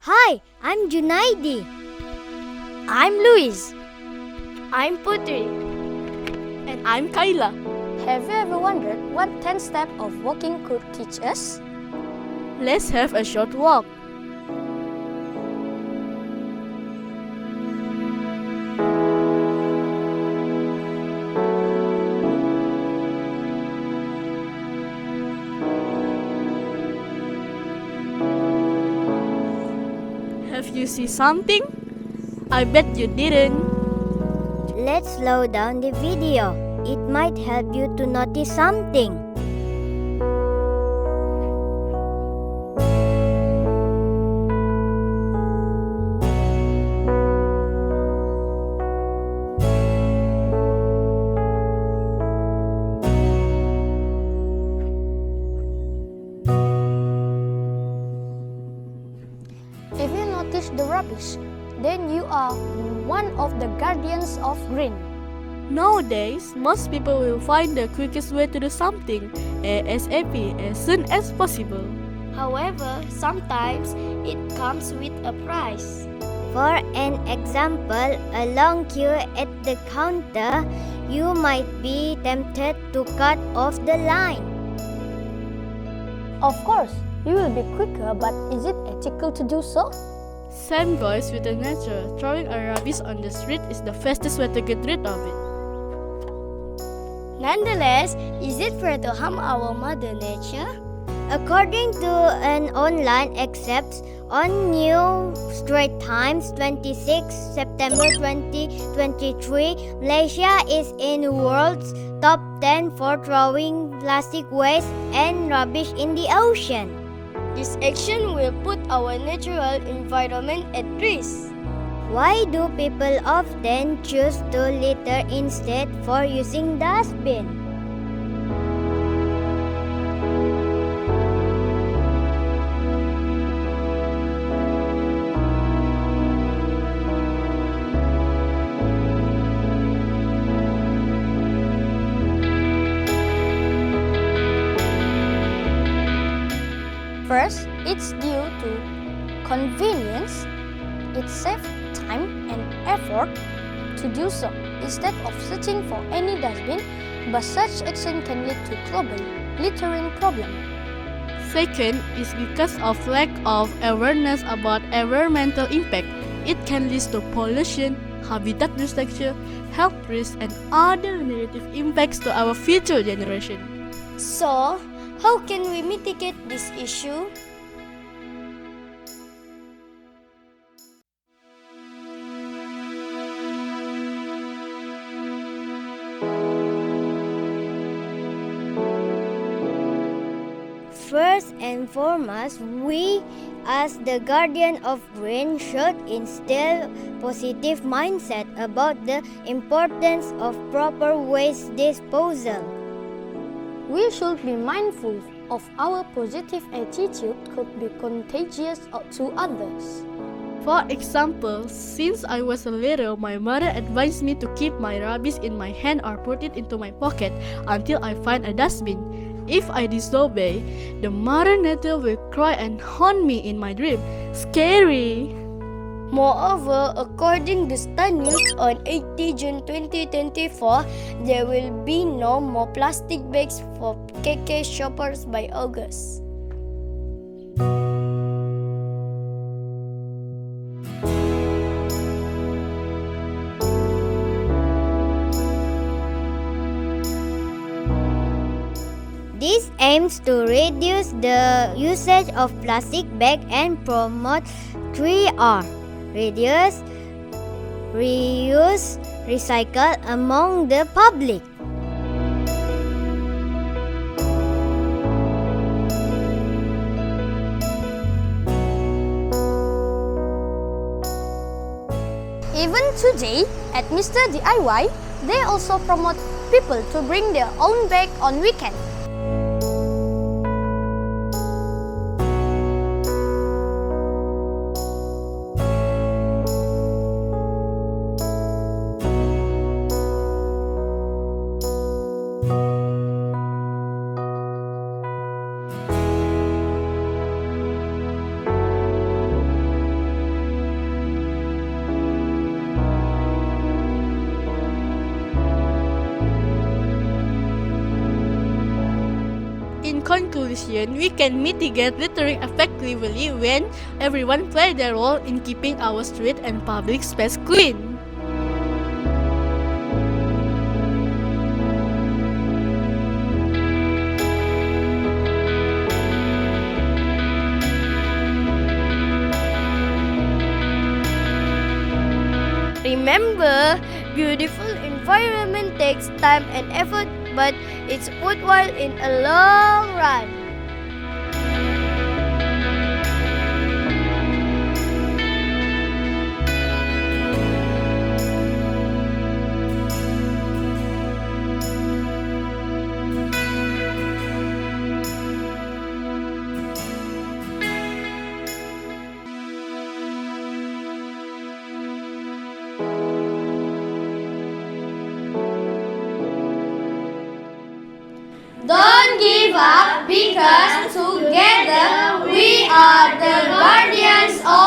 Hi, I'm Junaidi. I'm Luis. I'm Putri. And I'm Kayla. Have you ever wondered what 10 steps of walking could teach us? Let's have a short walk. Have you seen something? I bet you didn't. Let's slow down the video. It might help you to notice something. If you notice the rubbish, then you are one of the guardians of green. Nowadays, most people will find the quickest way to do something ASAP as soon as possible. However, sometimes it comes with a price. For an example, a long queue at the counter, you might be tempted to cut off the line. Of course, you will be quicker, but is it ethical to do so? Same goes with the nature. Throwing a rubbish on the street is the fastest way to get rid of it. Nonetheless, is it fair to harm our Mother Nature? According to an online accept on New Straits Times 26 September 2023, Malaysia is in the world's top 10 for throwing plastic waste and rubbish in the ocean. This action will put our natural environment at risk. Why do people often choose to litter instead for using dustbin? First, it's due to convenience. It saves time and effort to do so instead of searching for any dustbin, but such action can lead to global littering problem. Second is because of lack of awareness about environmental impact. It can lead to pollution, habitat destruction, health risks, and other negative impacts to our future generation. So, how can we mitigate this issue? First and foremost, we as the guardian of green should instill positive mindset about the importance of proper waste disposal. We should be mindful of our positive attitude could be contagious to others. For example, since I was little, my mother advised me to keep my rubbish in my hand or put it into my pocket until I find a dustbin. If I disobey, the mother nature will cry and haunt me in my dream. Scary! Moreover, according to Star News on 18 June 2024, there will be no more plastic bags for KK shoppers by August. This aims to reduce the usage of plastic bag and promote 3R: reduce, reuse, recycle among the public. Even today, at Mr. DIY, they also promote people to bring their own bag on weekend. conclusion, we can mitigate littering effectively when everyone plays their role in keeping our street and public space clean. Remember, beautiful environment takes time and effort, but it's worthwhile in a long run. Don't give up because together we are the guardians of